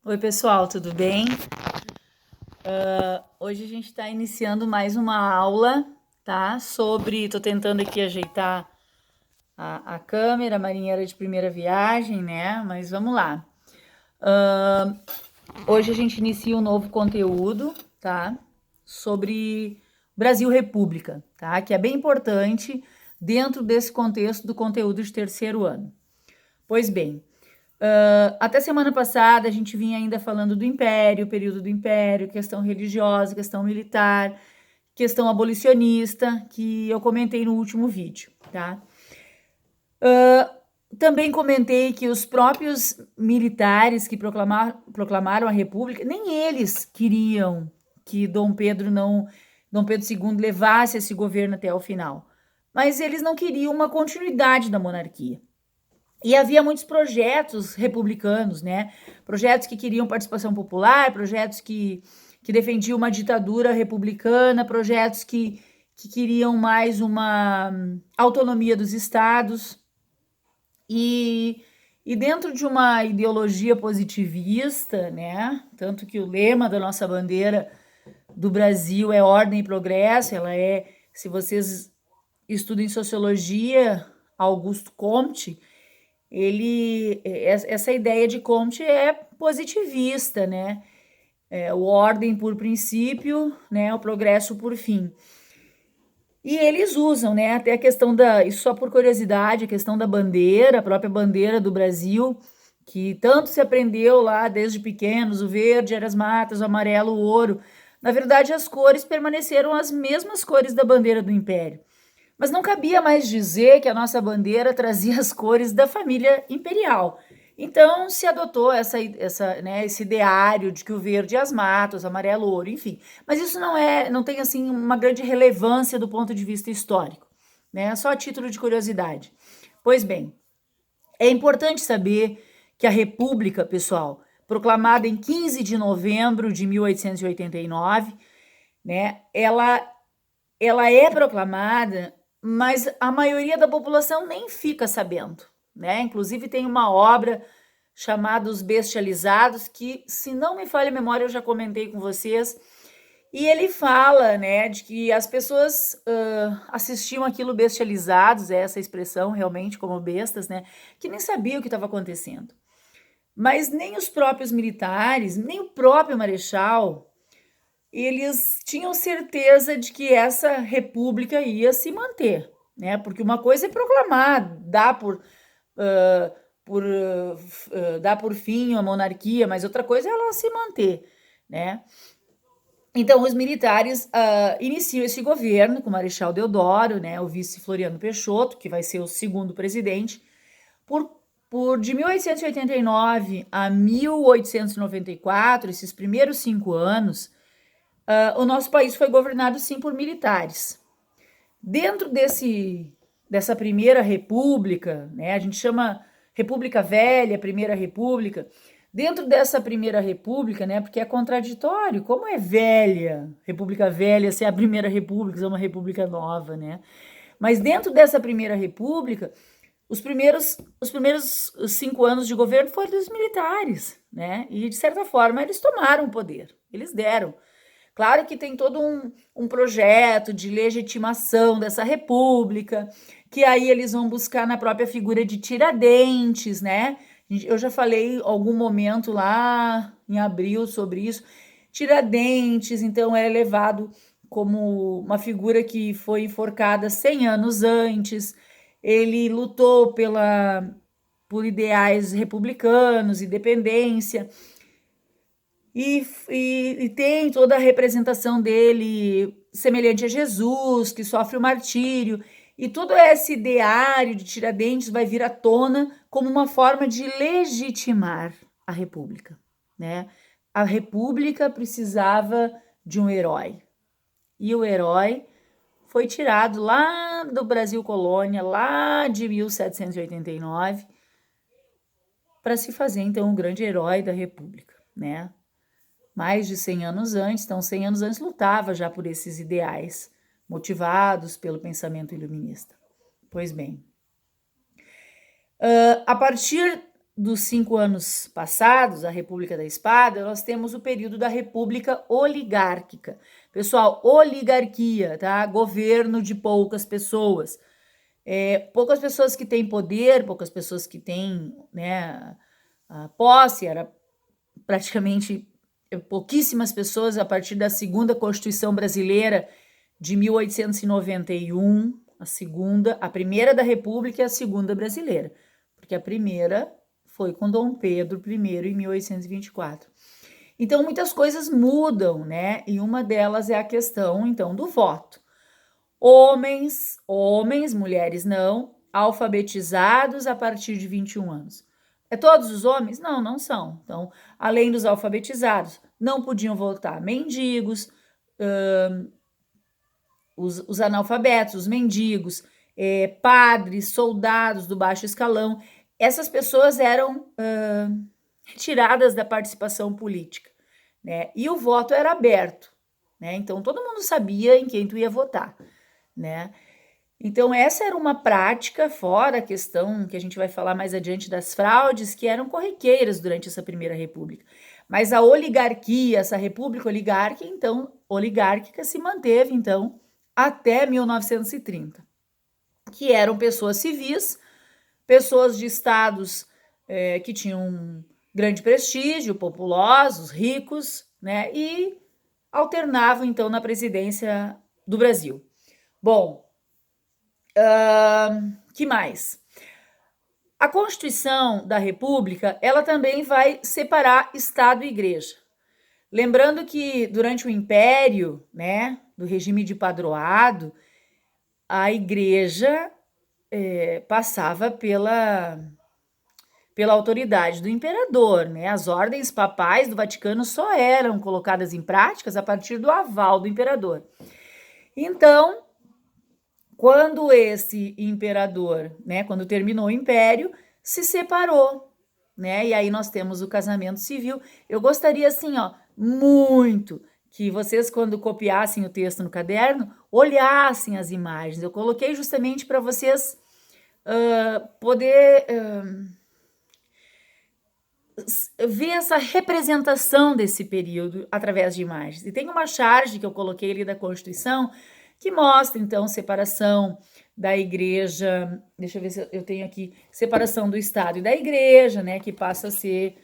Oi, pessoal, tudo bem? Hoje a gente está iniciando mais uma aula, tá? Tô tentando aqui ajeitar a câmera, marinheira de primeira viagem, né? Mas vamos lá. Ah, Hoje a gente inicia um novo conteúdo, tá? Sobre Brasil República, tá? Que é bem importante dentro desse contexto do conteúdo de terceiro ano. Pois bem, até semana passada a gente vinha ainda falando do Império, período do Império, questão religiosa, questão militar, questão abolicionista, que eu comentei no último vídeo, tá? Também comentei que os próprios militares que proclamaram a República, nem eles queriam que Dom Pedro II levasse esse governo até o final, mas eles não queriam uma continuidade da monarquia. E havia muitos projetos republicanos, né? Projetos que queriam participação popular, projetos que defendiam uma ditadura republicana, projetos que queriam mais uma autonomia dos estados. E, e dentro de uma ideologia positivista, né? Tanto que o lema da nossa bandeira do Brasil é ordem e progresso, ela é, se vocês estudam em sociologia, Augusto Comte, essa ideia de Comte é positivista, né? É, o ordem por princípio, né? O progresso por fim. E eles usam, né? Até a questão isso só por curiosidade, a questão da bandeira, a própria bandeira do Brasil, que tanto se aprendeu lá desde pequenos, o verde era as matas, o amarelo, o ouro. Na verdade, as cores permaneceram as mesmas cores da bandeira do Império. Mas não cabia mais dizer que a nossa bandeira trazia as cores da família imperial. Então se adotou né, esse ideário de que o verde é as matas, o amarelo, o ouro, enfim. Mas isso não tem assim uma grande relevância do ponto de vista histórico, né? Só a título de curiosidade. Pois bem, é importante saber que a República, pessoal, proclamada em 15 de novembro de 1889, né, ela é proclamada, mas a maioria da população nem fica sabendo, né? Inclusive tem uma obra chamada Os Bestializados, que, se não me falha a memória, eu já comentei com vocês, e ele fala, né, de que as pessoas assistiam aquilo bestializados, é essa expressão realmente, como bestas, né, que nem sabiam o que estava acontecendo. Mas nem os próprios militares, nem o próprio Marechal, eles tinham certeza de que essa república ia se manter, né? Porque uma coisa é proclamar, uh, dar por fim a monarquia, mas outra coisa é ela se manter, né? Então os militares iniciam esse governo com o Marechal Deodoro, né? O vice Floriano Peixoto, que vai ser o segundo presidente, por de 1889 a 1894, esses primeiros 5 anos, o nosso país foi governado sim por militares. Dentro dessa primeira república, né, a gente chama República Velha, Primeira República. Dentro dessa primeira república, né, porque é contraditório, como é velha, República Velha, se é a primeira república, se é uma república nova, né? Mas dentro dessa primeira república, os primeiros 5 anos de governo foram dos militares, né? E de certa forma eles tomaram o poder, eles deram. Claro que tem todo um projeto de legitimação dessa república, que aí eles vão buscar na própria figura de Tiradentes, né? Eu já falei algum momento lá em abril sobre isso. Tiradentes, então, é levado como uma figura que foi enforcada 100 anos antes. Ele lutou por ideais republicanos, independência. E tem toda a representação dele semelhante a Jesus, que sofre o martírio. E todo esse ideário de Tiradentes vai vir à tona como uma forma de legitimar a República, né? A República precisava de um herói. E o herói foi tirado lá do Brasil Colônia, lá de 1789, para se fazer então um grande herói da República, né? Mais de 100 anos antes, então 100 anos antes lutava já por esses ideais, motivados pelo pensamento iluminista. Pois bem, a partir dos 5 anos passados, a República da Espada, nós temos o período da República Oligárquica. Pessoal, oligarquia, tá? Governo de poucas pessoas. Poucas pessoas que têm poder, poucas pessoas que têm, né, a posse, era praticamente pouquíssimas pessoas a partir da segunda Constituição Brasileira de 1891, a primeira da República e a segunda brasileira, porque a primeira foi com Dom Pedro I em 1824. Então, muitas coisas mudam, né? E uma delas é a questão, então, do voto. Homens, mulheres não, alfabetizados a partir de 21 anos. É todos os homens? Não, não são. Então, além dos alfabetizados, não podiam votar mendigos, os analfabetos, os mendigos, padres, soldados do baixo escalão. Essas pessoas eram retiradas da participação política, né? E o voto era aberto, né? Então, todo mundo sabia em quem tu ia votar, né? Então, essa era uma prática, fora a questão que a gente vai falar mais adiante das fraudes, que eram corriqueiras durante essa Primeira República. Mas a oligarquia, essa república oligárquica se manteve, então, até 1930, que eram pessoas civis, pessoas de estados que tinham grande prestígio, populosos, ricos, né? E alternavam, então, na presidência do Brasil. Bom, que mais? A Constituição da República, ela também vai separar Estado e Igreja. Lembrando que durante o Império, né, do regime de padroado, a Igreja passava pela autoridade do imperador, né? As ordens papais do Vaticano só eram colocadas em práticas a partir do aval do imperador. Então, quando esse imperador, né, quando terminou o império, se separou, né? E aí nós temos o casamento civil. Eu gostaria, assim, muito que vocês, quando copiassem o texto no caderno, olhassem as imagens. Eu coloquei justamente para vocês poder ver essa representação desse período através de imagens. E tem uma charge que eu coloquei ali da Constituição que mostra, então, separação da igreja, deixa eu ver se eu tenho aqui, separação do Estado e da igreja, né, que passa a ser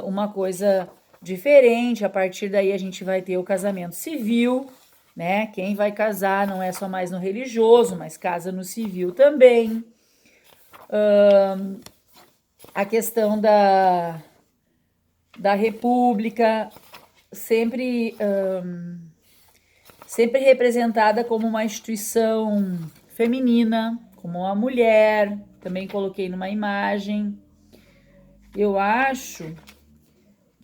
uma coisa diferente. A partir daí a gente vai ter o casamento civil, né, quem vai casar não é só mais no religioso, mas casa no civil também. A questão da república sempre representada como uma instituição feminina, como uma mulher, também coloquei numa imagem. Eu acho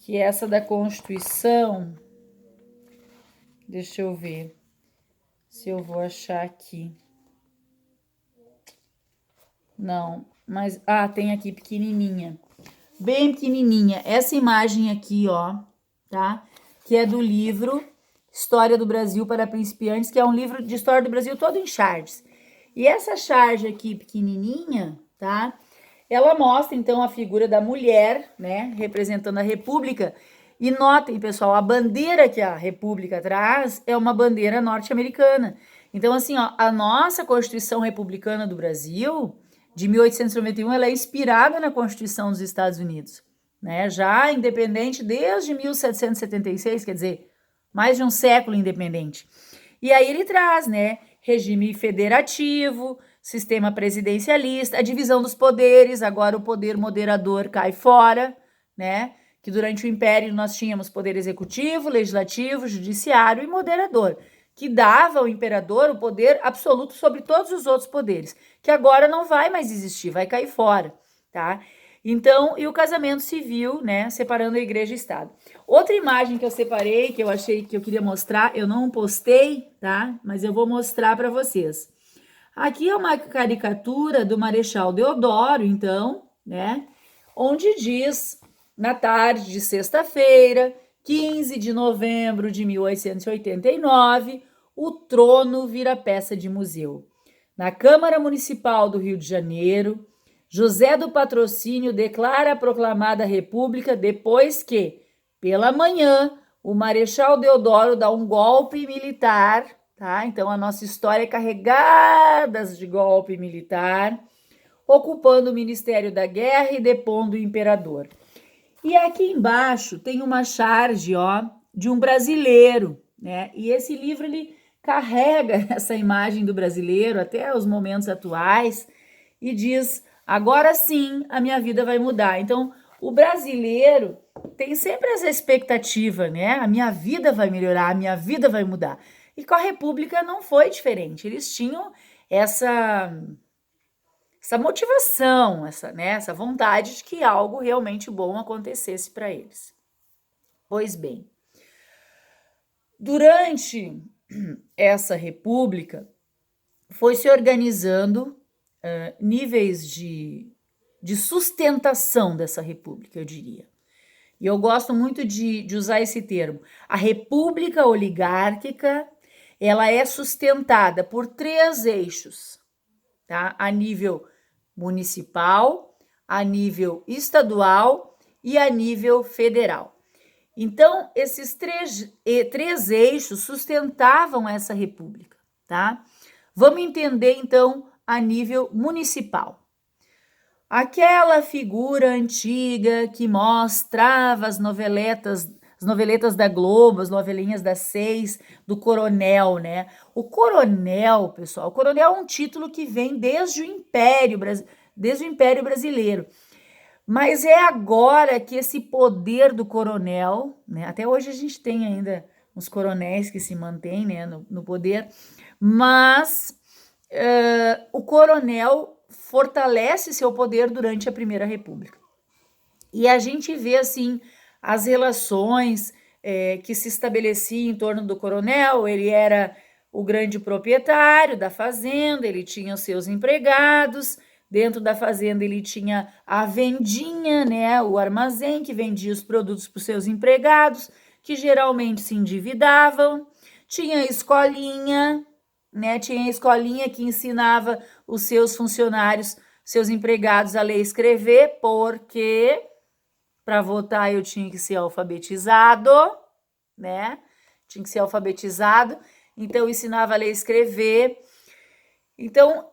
que essa da Constituição, deixa eu ver se eu vou achar aqui. Não, mas tem aqui pequenininha, bem pequenininha. Essa imagem aqui, tá? Que é do livro História do Brasil para Principiantes, que é um livro de história do Brasil todo em charges. E essa charge aqui pequenininha, tá? Ela mostra, então, a figura da mulher, né, representando a República. E notem, pessoal, a bandeira que a República traz é uma bandeira norte-americana. Então, assim, a nossa Constituição Republicana do Brasil, de 1891, ela é inspirada na Constituição dos Estados Unidos, né? Já independente desde 1776, quer dizer, mais de um século independente. E aí ele traz, né, regime federativo, sistema presidencialista, a divisão dos poderes, agora o poder moderador cai fora, né? Que durante o Império nós tínhamos poder executivo, legislativo, judiciário e moderador, que dava ao imperador o poder absoluto sobre todos os outros poderes, que agora não vai mais existir, vai cair fora, tá? Então, e o casamento civil, né, separando a igreja e Estado. Outra imagem que eu separei, que eu achei que eu queria mostrar, eu não postei, tá? Mas eu vou mostrar para vocês. Aqui é uma caricatura do Marechal Deodoro, então, né, onde diz, na tarde de sexta-feira, 15 de novembro de 1889, o trono vira peça de museu. Na Câmara Municipal do Rio de Janeiro, José do Patrocínio declara a proclamada república depois que, pela manhã, o Marechal Deodoro dá um golpe militar, tá? Então a nossa história é carregada de golpe militar, ocupando o Ministério da Guerra e depondo o imperador. E aqui embaixo tem uma charge, ó, de um brasileiro, né? E esse livro ele carrega essa imagem do brasileiro até os momentos atuais e diz: agora sim a minha vida vai mudar. Então, o brasileiro tem sempre essa expectativa, né? A minha vida vai melhorar, a minha vida vai mudar. E com a República não foi diferente. Eles tinham essa motivação, essa vontade de que algo realmente bom acontecesse para eles. Pois bem, durante essa república, foi se organizando níveis de sustentação dessa república, eu diria. E eu gosto muito de usar esse termo. A república oligárquica, ela é sustentada por 3 eixos, tá? A nível municipal, a nível estadual e a nível federal. Então, esses três eixos sustentavam essa república, tá? Vamos entender, então, a nível municipal. Aquela figura antiga que mostrava as noveletas da Globo, as novelinhas das 6, do coronel, né? O coronel, pessoal, o coronel é um título que vem desde o Império Brasileiro. Mas é agora que esse poder do coronel, né? Até hoje a gente tem ainda uns coronéis que se mantêm, né, no poder, mas o coronel fortalece seu poder durante a Primeira República. E a gente vê, assim, as relações que se estabeleciam em torno do coronel. Ele era o grande proprietário da fazenda, ele tinha os seus empregados, dentro da fazenda ele tinha a vendinha, né, o armazém que vendia os produtos para os seus empregados, que geralmente se endividavam, tinha a escolinha, né, tinha a escolinha que ensinava os seus funcionários, seus empregados a ler e escrever, porque para votar eu tinha que ser alfabetizado, né? Tinha que ser alfabetizado, então ensinava a ler e escrever. Então,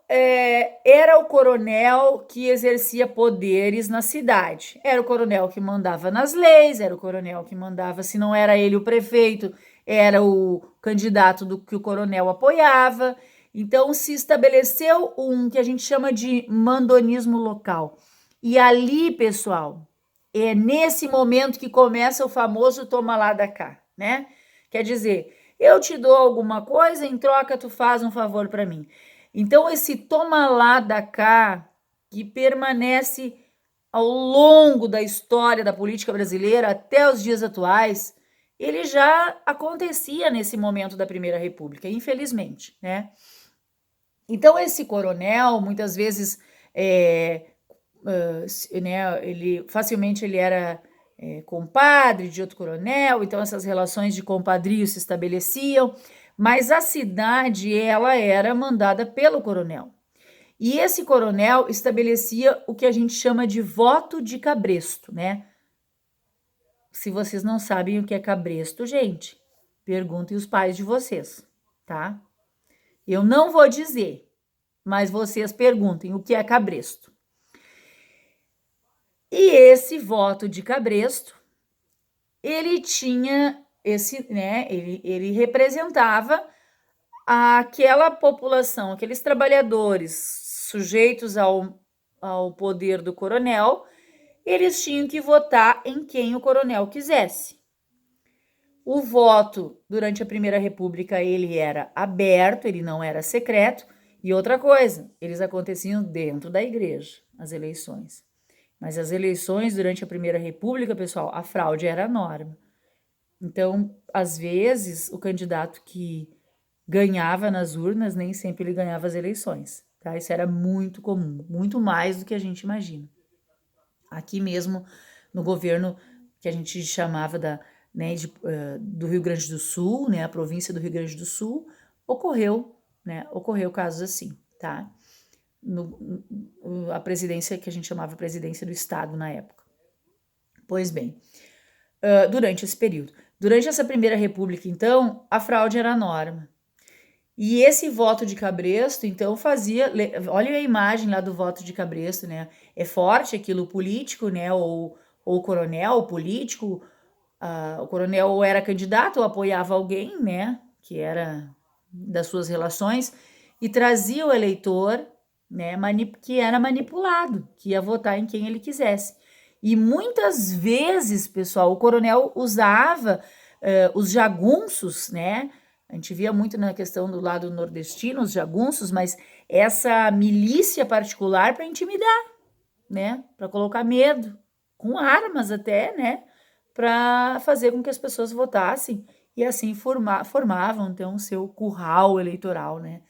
era o coronel que exercia poderes na cidade. Era o coronel que mandava nas leis, era o coronel que mandava, se não era ele o prefeito, era o candidato do que o coronel apoiava. Então, se estabeleceu um que a gente chama de mandonismo local. E ali, pessoal, é nesse momento que começa o famoso toma lá da cá, né? Quer dizer, eu te dou alguma coisa, em troca tu faz um favor para mim. Então, esse toma lá da cá, que permanece ao longo da história da política brasileira até os dias atuais, ele já acontecia nesse momento da Primeira República, infelizmente, né? Então, esse coronel, muitas vezes, né, facilmente ele era compadre de outro coronel, então essas relações de compadrio se estabeleciam, mas a cidade, ela era mandada pelo coronel. E esse coronel estabelecia o que a gente chama de voto de cabresto, né? Se vocês não sabem o que é cabresto, gente, perguntem os pais de vocês, tá? Eu não vou dizer, mas vocês perguntem o que é cabresto. E esse voto de cabresto, ele tinha né, ele representava aquela população, aqueles trabalhadores sujeitos ao poder do coronel, eles tinham que votar em quem o coronel quisesse. O voto durante a Primeira República, ele era aberto, ele não era secreto. E outra coisa, eles aconteciam dentro da igreja, as eleições. Mas as eleições durante a Primeira República, pessoal, a fraude era a norma. Então, às vezes, o candidato que ganhava nas urnas, nem sempre ele ganhava as eleições, tá? Isso era muito comum, muito mais do que a gente imagina. Aqui mesmo, no governo que a gente chamava do Rio Grande do Sul, né, a província do Rio Grande do Sul, ocorreu casos assim, tá? a presidência que a gente chamava presidência do Estado na época. Pois bem, durante esse período. Durante essa Primeira República, então, a fraude era a norma. E esse voto de cabresto, então, fazia... Olha a imagem lá do voto de cabresto, né? É forte aquilo político, né? Ou o coronel, o político... o coronel ou era candidato ou apoiava alguém, né? Que era das suas relações, e trazia o eleitor, né? Que era manipulado, que ia votar em quem ele quisesse. E muitas vezes, pessoal, o coronel usava os jagunços, né? A gente via muito na questão do lado nordestino, os jagunços, mas essa milícia particular para intimidar, né? Para colocar medo, com armas até, né? Para fazer com que as pessoas votassem e assim formavam, então, o seu curral eleitoral, né?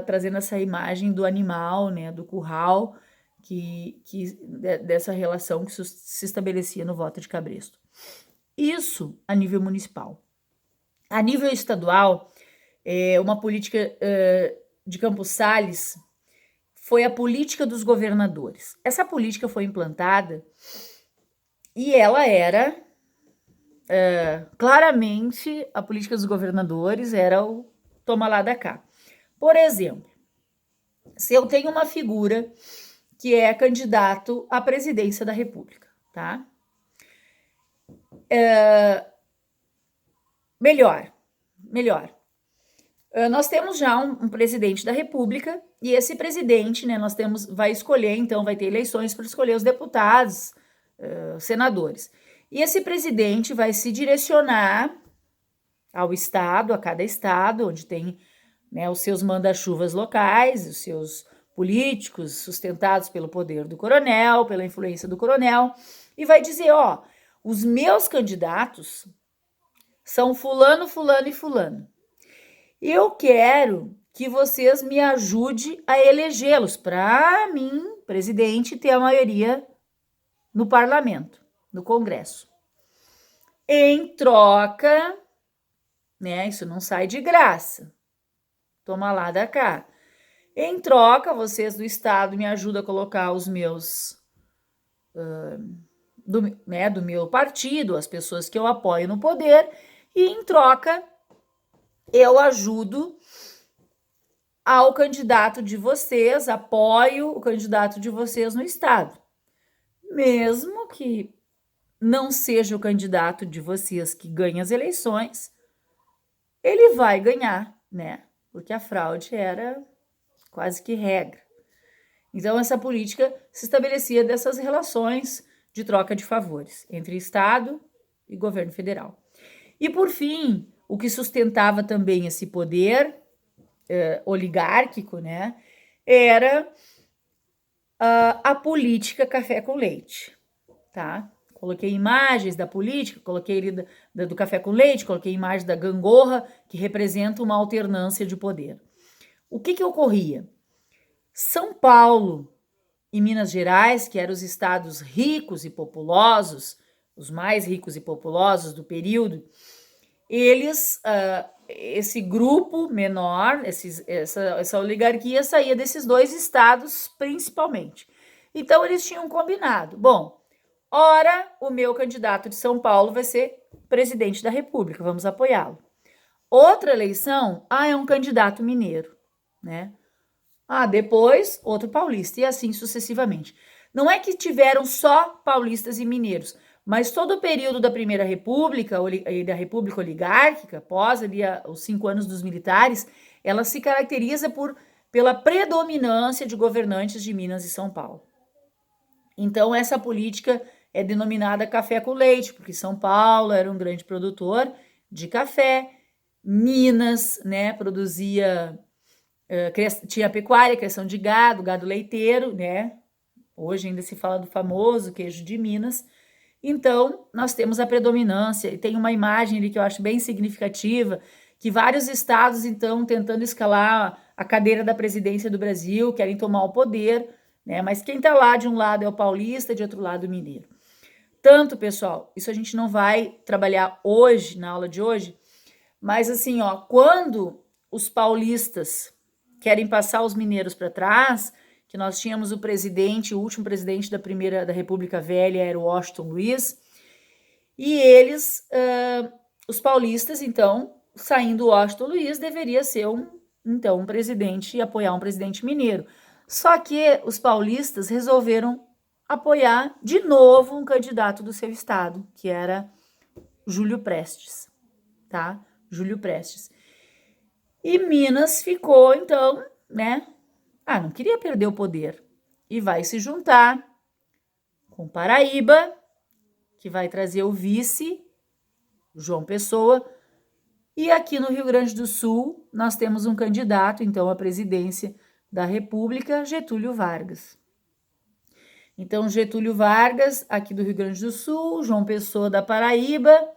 Trazendo essa imagem do animal, né? Do curral, dessa relação que se estabelecia no voto de cabresto. Isso a nível municipal. A nível estadual, uma política de Campos Sales foi a política dos governadores. Essa política foi implantada e ela era, claramente, a política dos governadores era o toma lá da cá. Por exemplo, se eu tenho uma figura que é candidato à presidência da República, tá? Melhor. Nós temos já um presidente da República e esse presidente, né, vai escolher, então, vai ter eleições para escolher os deputados, senadores. E esse presidente vai se direcionar ao estado, a cada estado, onde tem, né, os seus manda-chuvas locais, os seus políticos sustentados pelo poder do coronel, pela influência do coronel, e vai dizer, os meus candidatos são fulano, fulano e fulano. Eu quero que vocês me ajudem a elegê-los para mim, presidente, ter a maioria no parlamento, no Congresso. Em troca, né, isso não sai de graça, toma lá da cá. Em troca, vocês do Estado me ajudam a colocar os meus, do meu partido, as pessoas que eu apoio no poder, e em troca, eu ajudo ao candidato de vocês, apoio o candidato de vocês no Estado. Mesmo que não seja o candidato de vocês que ganha as eleições, ele vai ganhar, né? Porque a fraude era quase que regra. Então, essa política se estabelecia dessas relações de troca de favores entre Estado e governo federal. E, por fim, o que sustentava também esse poder oligárquico, né, era a política café com leite, tá? Coloquei imagens da política, coloquei ali do café com leite, coloquei imagens da gangorra, que representa uma alternância de poder. O que ocorria? São Paulo e Minas Gerais, que eram os estados ricos e populosos, os mais ricos e populosos do período, eles, esse grupo menor, essa oligarquia saía desses dois estados principalmente. Então, eles tinham combinado, bom, ora, o meu candidato de São Paulo vai ser presidente da República, vamos apoiá-lo. Outra eleição, é um candidato mineiro, né? Depois, outro paulista, e assim sucessivamente. Não é que tiveram só paulistas e mineiros, mas todo o período da Primeira República e da República Oligárquica, após ali os 5 anos dos militares, ela se caracteriza pela predominância de governantes de Minas e São Paulo. Então, essa política é denominada café com leite, porque São Paulo era um grande produtor de café, Minas, né, produzia... tinha pecuária, criação de gado leiteiro, né? Hoje ainda se fala do famoso queijo de Minas. Então, nós temos a predominância, e tem uma imagem ali que eu acho bem significativa, que vários estados, então, tentando escalar a cadeira da presidência do Brasil, querem tomar o poder, né? Mas quem está lá de um lado é o paulista, de outro lado o mineiro. Tanto, pessoal, isso a gente não vai trabalhar hoje, na aula de hoje, mas assim, quando os paulistas querem passar os mineiros para trás, que nós tínhamos o último presidente da República Velha era o Washington Luiz, e eles, os paulistas, então, saindo o Washington Luiz, deveria ser um presidente e apoiar um presidente mineiro. Só que os paulistas resolveram apoiar de novo um candidato do seu estado, que era Júlio Prestes, tá? Júlio Prestes. E Minas ficou, então, né? Não queria perder o poder. E vai se juntar com Paraíba, que vai trazer o vice, João Pessoa. E aqui no Rio Grande do Sul, nós temos um candidato, então, à presidência da República, Getúlio Vargas. Então, Getúlio Vargas, aqui do Rio Grande do Sul, João Pessoa da Paraíba,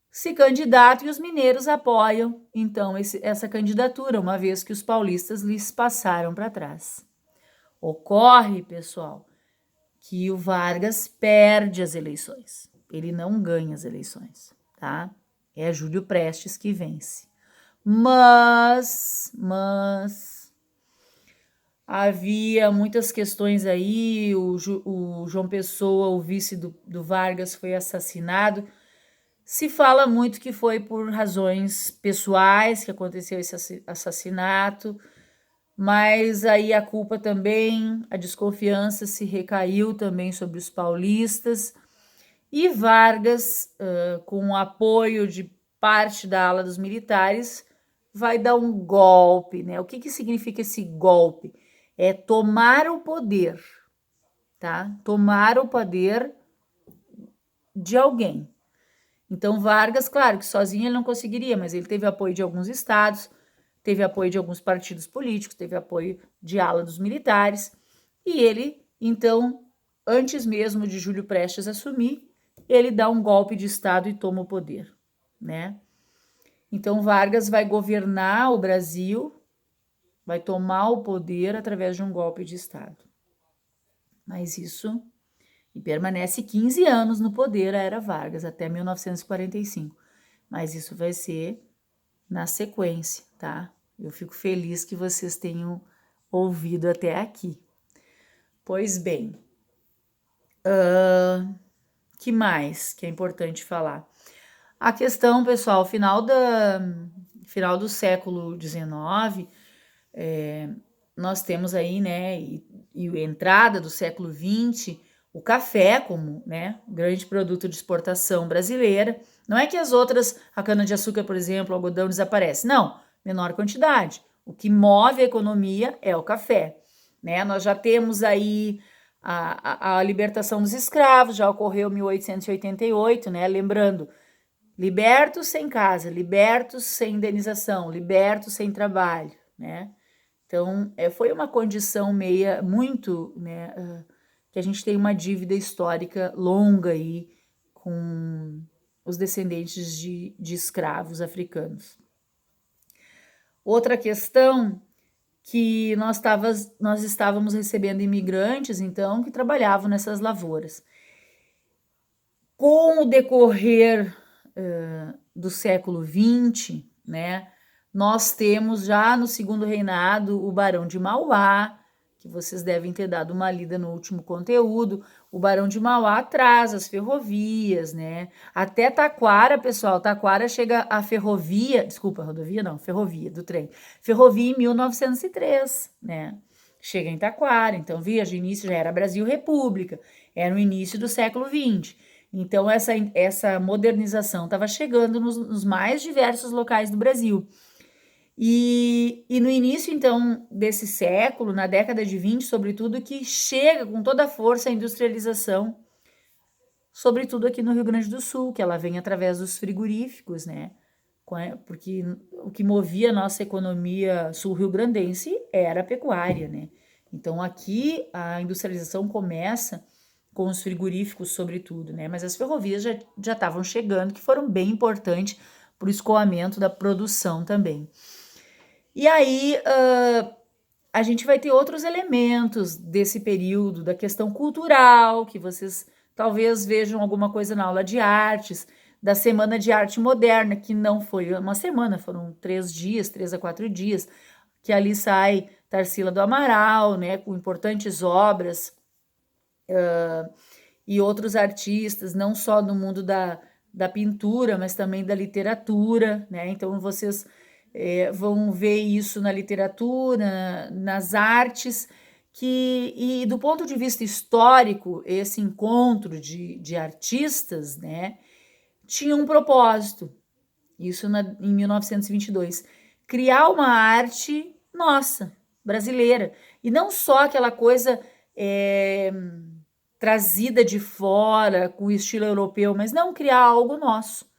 se candidata e os mineiros apoiam, então, essa candidatura, uma vez que os paulistas lhes passaram para trás. Ocorre, pessoal, que o Vargas perde as eleições. Ele não ganha as eleições, tá? É Júlio Prestes que vence. Mas havia muitas questões aí, o João Pessoa, o vice do Vargas, foi assassinado. Se fala muito que foi por razões pessoais que aconteceu esse assassinato, mas aí a culpa também, a desconfiança se recaiu também sobre os paulistas, e Vargas, com o apoio de parte da ala dos militares, vai dar um golpe, né? O que significa esse golpe? É tomar o poder, tá? Tomar o poder de alguém. Então, Vargas, claro que sozinho ele não conseguiria, mas ele teve apoio de alguns estados, teve apoio de alguns partidos políticos, teve apoio de ala dos militares, e ele, então, antes mesmo de Júlio Prestes assumir, ele dá um golpe de estado e toma o poder, né? Então, Vargas vai governar o Brasil, vai tomar o poder através de um golpe de estado. Mas isso... E permanece 15 anos no poder a era Vargas, até 1945. Mas isso vai ser na sequência, tá? Eu fico feliz que vocês tenham ouvido até aqui. Pois bem, que mais que é importante falar? A questão, pessoal, final do século XIX, nós temos aí, né, e a entrada do século XX, o café como, né, grande produto de exportação brasileira. Não é que as outras, a cana-de-açúcar, por exemplo, o algodão desaparece. Não, menor quantidade. O que move a economia é o café, né? Nós já temos aí a libertação dos escravos, já ocorreu em 1888, né? Lembrando, libertos sem casa, libertos sem indenização, libertos sem trabalho, né? Então, foi uma condição muito, né, que a gente tem uma dívida histórica longa aí com os descendentes de escravos africanos. Outra questão que nós estávamos recebendo imigrantes, então, que trabalhavam nessas lavouras. Com o decorrer do século XX, né, nós temos já no segundo reinado o Barão de Mauá, que vocês devem ter dado uma lida no último conteúdo. O Barão de Mauá traz as ferrovias, né? Até Taquara, pessoal, Taquara chega a ferrovia, desculpa, rodovia não, ferrovia do trem. Ferrovia em 1903, né? Chega em Taquara, então veja, o início já era Brasil República, era no início do século XX. Então essa modernização estava chegando nos mais diversos locais do Brasil. E no início, então, desse século, na década de 20, sobretudo, que chega com toda a força a industrialização, sobretudo aqui no Rio Grande do Sul, que ela vem através dos frigoríficos, né? Porque o que movia a nossa economia sul-rio-grandense era a pecuária, né? Então, aqui a industrialização começa com os frigoríficos, sobretudo, né? Mas as ferrovias já estavam chegando, que foram bem importantes para o escoamento da produção também. E aí, a gente vai ter outros elementos desse período, da questão cultural, que vocês talvez vejam alguma coisa na aula de artes, da Semana de Arte Moderna, que não foi uma semana, foram 3 dias, 3 a 4 dias, que ali sai Tarsila do Amaral, né, com importantes obras, e outros artistas, não só no mundo da pintura, mas também da literatura, né? Então vocês vão ver isso na literatura, nas artes, e do ponto de vista histórico, esse encontro de artistas, né, tinha um propósito, isso em 1922, criar uma arte nossa, brasileira, e não só aquela coisa trazida de fora, com estilo europeu, mas não criar algo nosso,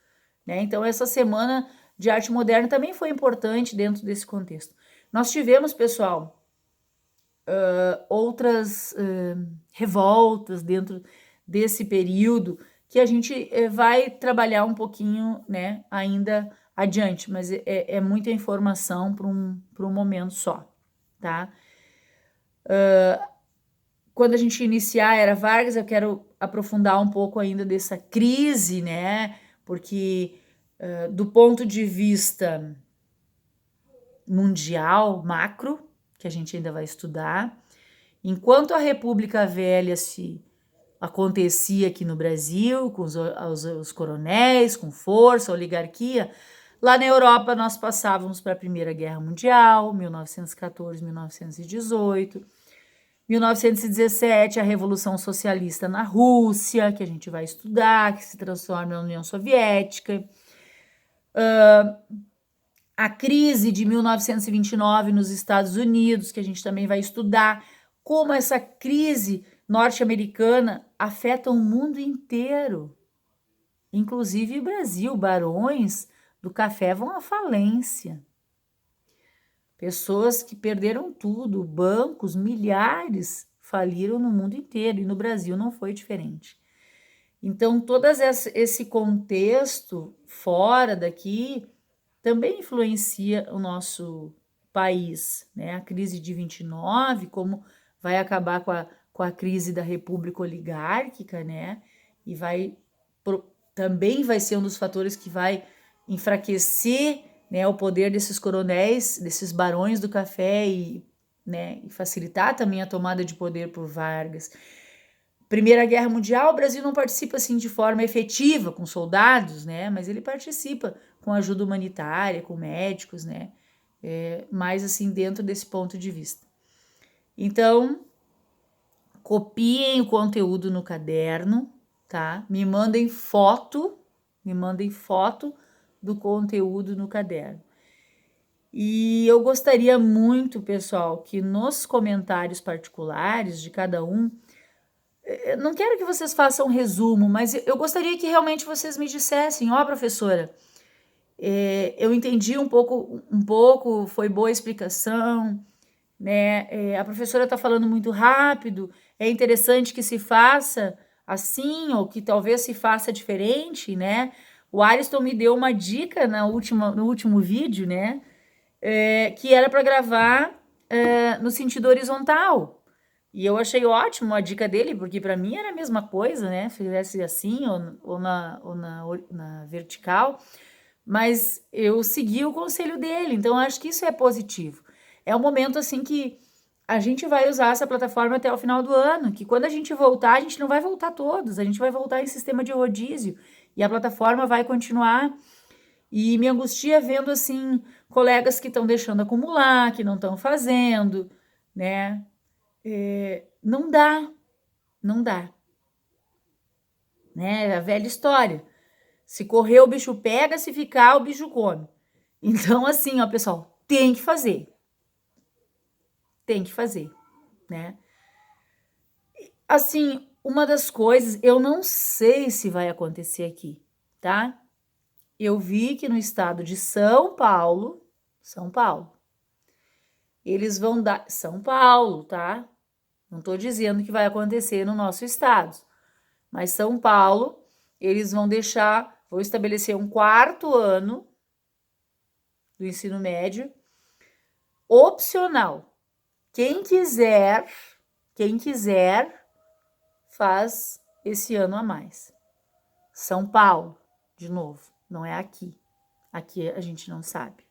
né? Então, essa semana de arte moderna também foi importante dentro desse contexto. Nós tivemos, pessoal, outras revoltas dentro desse período que a gente vai trabalhar um pouquinho, né, ainda adiante, mas é muita informação para um momento só, tá? Quando a gente iniciar a Era Vargas, eu quero aprofundar um pouco ainda dessa crise, né? Porque do ponto de vista mundial, macro, que a gente ainda vai estudar, enquanto a República Velha se acontecia aqui no Brasil, com os coronéis, com força, oligarquia, lá na Europa nós passávamos para a Primeira Guerra Mundial, 1914, 1918, 1917, a Revolução Socialista na Rússia, que a gente vai estudar, que se transforma na União Soviética, a crise de 1929 nos Estados Unidos, que a gente também vai estudar, como essa crise norte-americana afeta o mundo inteiro, inclusive o Brasil. Barões do café vão à falência. Pessoas que perderam tudo, bancos, milhares faliram no mundo inteiro, e no Brasil não foi diferente. Então, todo esse contexto fora daqui também influencia o nosso país, né? A crise de 29, como vai acabar com a crise da República Oligárquica, né? E também vai ser um dos fatores que vai enfraquecer, né, o poder desses coronéis, desses barões do café, né, e facilitar também a tomada de poder por Vargas. Primeira Guerra Mundial, o Brasil não participa assim de forma efetiva com soldados, né, mas ele participa com ajuda humanitária, com médicos, né, mais assim dentro desse ponto de vista. Então, copiem o conteúdo no caderno, tá? Me mandem foto do conteúdo no caderno. E eu gostaria muito, pessoal, que nos comentários particulares de cada um, eu não quero que vocês façam um resumo, mas eu gostaria que realmente vocês me dissessem, ó, professora, eu entendi um pouco, foi boa a explicação, né? A professora está falando muito rápido, é interessante que se faça assim, ou que talvez se faça diferente, né? O Ariston me deu uma dica no último vídeo, né? Que era para gravar no sentido horizontal. E eu achei ótimo a dica dele, porque para mim era a mesma coisa, né? Fizesse assim ou na vertical. Mas eu segui o conselho dele, então acho que isso é positivo. É um momento assim que a gente vai usar essa plataforma até o final do ano, que quando a gente voltar, a gente não vai voltar todos, a gente vai voltar em sistema de rodízio e a plataforma vai continuar. E me angustia vendo assim colegas que estão deixando acumular, que não estão fazendo, né? Não dá, não dá, né? É a velha história. Se correr, o bicho pega, se ficar, o bicho come. Então, assim, ó, pessoal, tem que fazer. Tem que fazer, né? Assim, uma das coisas, eu não sei se vai acontecer aqui, tá? Eu vi que no estado de São Paulo, eles vão dar. São Paulo, tá? Não tô dizendo que vai acontecer no nosso estado, mas São Paulo, eles vão estabelecer um quarto ano do ensino médio opcional. Quem quiser, faz esse ano a mais. São Paulo, de novo, não é aqui. Aqui a gente não sabe,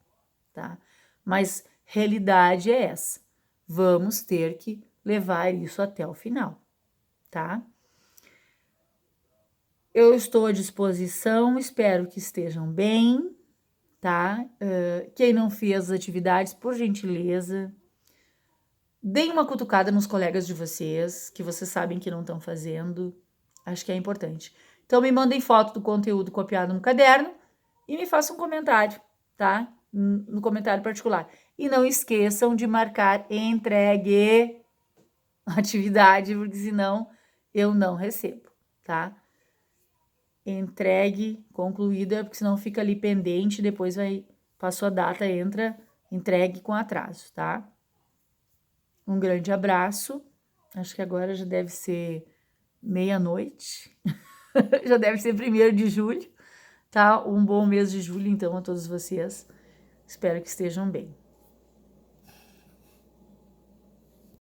tá? Mas realidade é essa. Vamos ter que levar isso até o final, tá? Eu estou à disposição, espero que estejam bem, tá? Quem não fez as atividades, por gentileza, deem uma cutucada nos colegas de vocês, que vocês sabem que não estão fazendo. Acho que é importante. Então, me mandem foto do conteúdo copiado no caderno e me façam um comentário, tá? No comentário particular. E não esqueçam de marcar entregue atividade, porque senão eu não recebo, tá? Entregue, concluída, porque senão fica ali pendente, depois passou a data, entra entregue com atraso, tá? Um grande abraço. Acho que agora já deve ser meia-noite. Já deve ser 1º de julho, tá? Um bom mês de julho, então, a todos vocês. Espero que estejam bem.